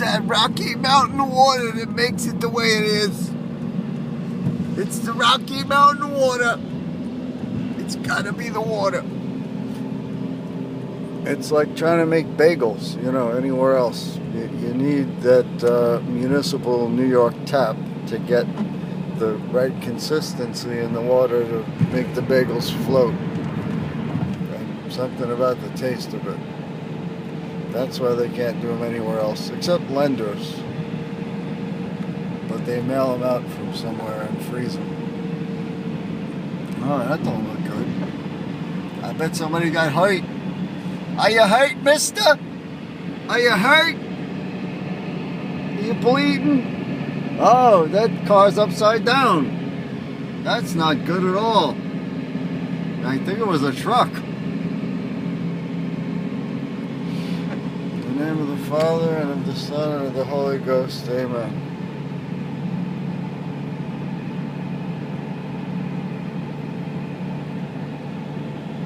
that Rocky Mountain water that makes it the way it is. It's the Rocky Mountain water. It's gotta be the water. It's like trying to make bagels, anywhere else. You need that municipal New York tap to get the right consistency in the water to make the bagels float. And something about the taste of it. That's why they can't do them anywhere else, except lenders. But they mail them out from somewhere and freeze them. Oh, that don't look good. I bet somebody got hurt. Are you hurt, mister? Are you hurt? Are you bleeding? Oh, that car's upside down. That's not good at all. I think it was a truck. In the name of the Father, and of the Son, and of the Holy Ghost, amen.